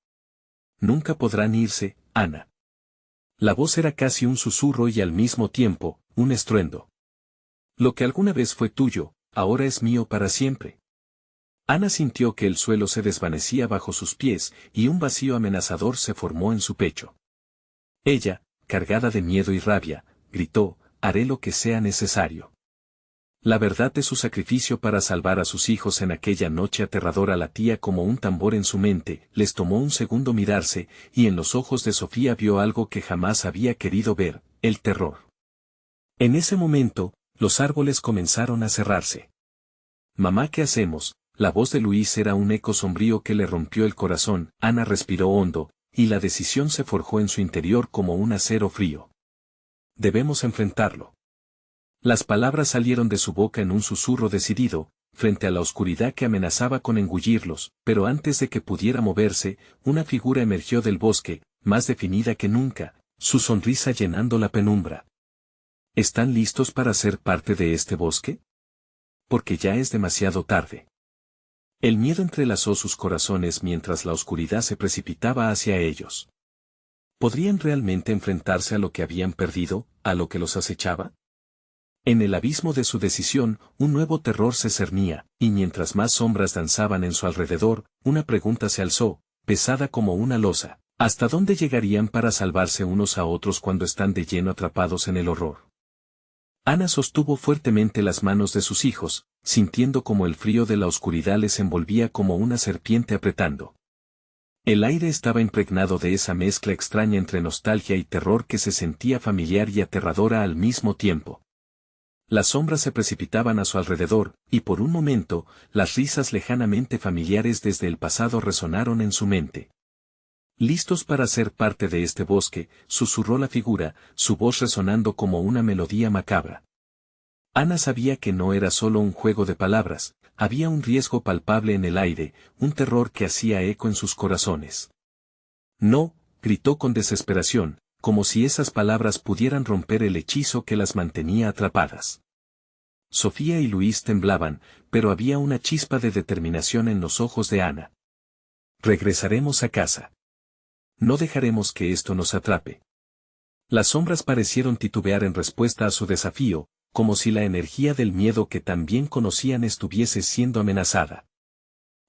Nunca podrán irse, Ana. La voz era casi un susurro y al mismo tiempo, un estruendo. Lo que alguna vez fue tuyo, ahora es mío para siempre. Ana sintió que el suelo se desvanecía bajo sus pies, y un vacío amenazador se formó en su pecho. Ella, cargada de miedo y rabia, gritó, haré lo que sea necesario. La verdad de su sacrificio para salvar a sus hijos en aquella noche aterradora latía como un tambor en su mente. Les tomó un segundo mirarse, y en los ojos de Sofía vio algo que jamás había querido ver, el terror. En ese momento, los árboles comenzaron a cerrarse. Mamá, ¿qué hacemos? La voz de Luis era un eco sombrío que le rompió el corazón. Ana respiró hondo, y la decisión se forjó en su interior como un acero frío. Debemos enfrentarlo. Las palabras salieron de su boca en un susurro decidido, frente a la oscuridad que amenazaba con engullirlos, pero antes de que pudiera moverse, una figura emergió del bosque, más definida que nunca, su sonrisa llenando la penumbra. ¿Están listos para ser parte de este bosque? Porque ya es demasiado tarde. El miedo entrelazó sus corazones mientras la oscuridad se precipitaba hacia ellos. ¿Podrían realmente enfrentarse a lo que habían perdido, a lo que los acechaba? En el abismo de su decisión, un nuevo terror se cernía, y mientras más sombras danzaban en su alrededor, una pregunta se alzó, pesada como una losa. ¿Hasta dónde llegarían para salvarse unos a otros cuando están de lleno atrapados en el horror? Ana sostuvo fuertemente las manos de sus hijos, sintiendo como el frío de la oscuridad les envolvía como una serpiente apretando. El aire estaba impregnado de esa mezcla extraña entre nostalgia y terror que se sentía familiar y aterradora al mismo tiempo. Las sombras se precipitaban a su alrededor, y por un momento, las risas lejanamente familiares desde el pasado resonaron en su mente. ¿Listos para ser parte de este bosque?, susurró la figura, su voz resonando como una melodía macabra. Ana sabía que no era solo un juego de palabras, había un riesgo palpable en el aire, un terror que hacía eco en sus corazones. No, gritó con desesperación, como si esas palabras pudieran romper el hechizo que las mantenía atrapadas. Sofía y Luis temblaban, pero había una chispa de determinación en los ojos de Ana. Regresaremos a casa. No dejaremos que esto nos atrape. Las sombras parecieron titubear en respuesta a su desafío, como si la energía del miedo que tan bien conocían estuviese siendo amenazada.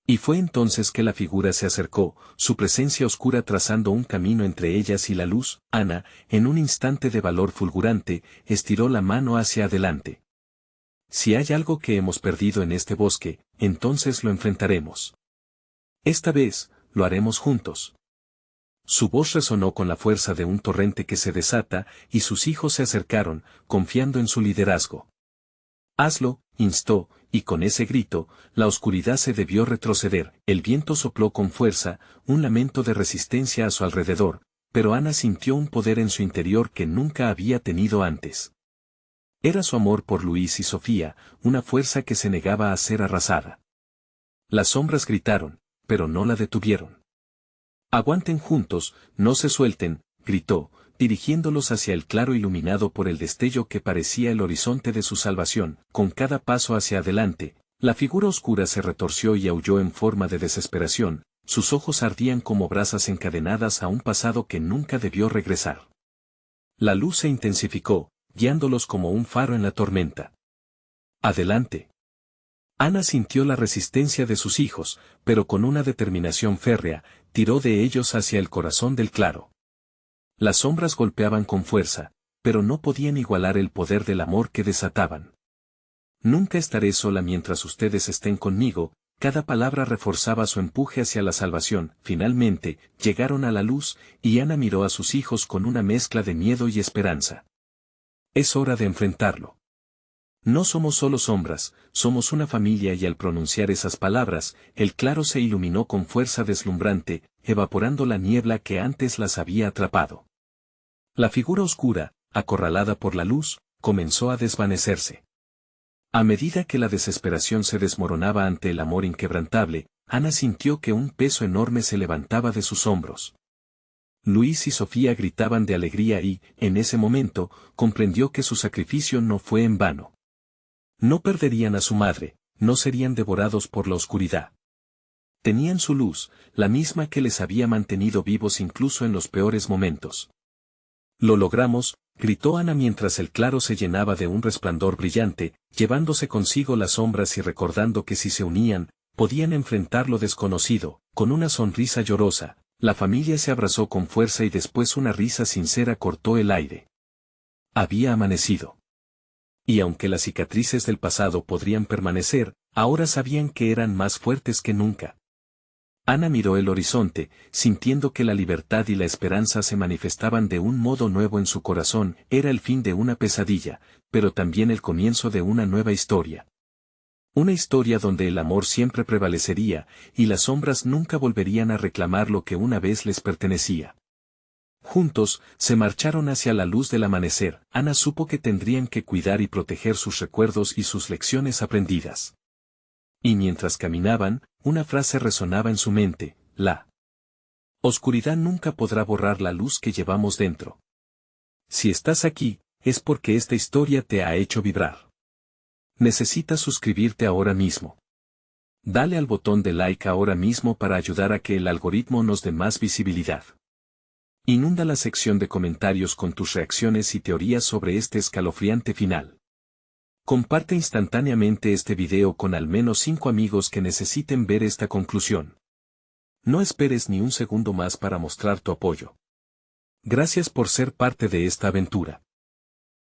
Y fue entonces que la figura se acercó, su presencia oscura trazando un camino entre ellas y la luz. Ana, en un instante de valor fulgurante, estiró la mano hacia adelante. Si hay algo que hemos perdido en este bosque, entonces lo enfrentaremos. Esta vez, lo haremos juntos. Su voz resonó con la fuerza de un torrente que se desata, y sus hijos se acercaron, confiando en su liderazgo. Hazlo, instó, y con ese grito, la oscuridad se debió retroceder. El viento sopló con fuerza, un lamento de resistencia a su alrededor, pero Ana sintió un poder en su interior que nunca había tenido antes. Era su amor por Luis y Sofía, una fuerza que se negaba a ser arrasada. Las sombras gritaron, pero no la detuvieron. Aguanten juntos, no se suelten, gritó, dirigiéndolos hacia el claro iluminado por el destello que parecía el horizonte de su salvación. Con cada paso hacia adelante, la figura oscura se retorció y aulló en forma de desesperación, sus ojos ardían como brasas encadenadas a un pasado que nunca debió regresar. La luz se intensificó, guiándolos como un faro en la tormenta. Adelante. Ana sintió la resistencia de sus hijos, pero con una determinación férrea, tiró de ellos hacia el corazón del claro. Las sombras golpeaban con fuerza, pero no podían igualar el poder del amor que desataban. Nunca estaré sola mientras ustedes estén conmigo. Cada palabra reforzaba su empuje hacia la salvación. Finalmente, llegaron a la luz, y Ana miró a sus hijos con una mezcla de miedo y esperanza. Es hora de enfrentarlo. No somos solo sombras, somos una familia, y al pronunciar esas palabras, el claro se iluminó con fuerza deslumbrante, evaporando la niebla que antes las había atrapado. La figura oscura, acorralada por la luz, comenzó a desvanecerse. A medida que la desesperación se desmoronaba ante el amor inquebrantable, Ana sintió que un peso enorme se levantaba de sus hombros. Luis y Sofía gritaban de alegría y, en ese momento, comprendió que su sacrificio no fue en vano. No perderían a su madre, no serían devorados por la oscuridad. Tenían su luz, la misma que les había mantenido vivos incluso en los peores momentos. Lo logramos, gritó Ana mientras el claro se llenaba de un resplandor brillante, llevándose consigo las sombras y recordando que si se unían, podían enfrentar lo desconocido. Con una sonrisa llorosa, la familia se abrazó con fuerza y después una risa sincera cortó el aire. Había amanecido. Y aunque las cicatrices del pasado podrían permanecer, ahora sabían que eran más fuertes que nunca. Ana miró el horizonte, sintiendo que la libertad y la esperanza se manifestaban de un modo nuevo en su corazón. Era el fin de una pesadilla, pero también el comienzo de una nueva historia. Una historia donde el amor siempre prevalecería, y las sombras nunca volverían a reclamar lo que una vez les pertenecía. Juntos, se marcharon hacia la luz del amanecer. Ana supo que tendrían que cuidar y proteger sus recuerdos y sus lecciones aprendidas. Y mientras caminaban, una frase resonaba en su mente: la oscuridad nunca podrá borrar la luz que llevamos dentro. Si estás aquí, es porque esta historia te ha hecho vibrar. Necesitas suscribirte ahora mismo. Dale al botón de like ahora mismo para ayudar a que el algoritmo nos dé más visibilidad. Inunda la sección de comentarios con tus reacciones y teorías sobre este escalofriante final. Comparte instantáneamente este video con al menos 5 amigos que necesiten ver esta conclusión. No esperes ni un segundo más para mostrar tu apoyo. Gracias por ser parte de esta aventura.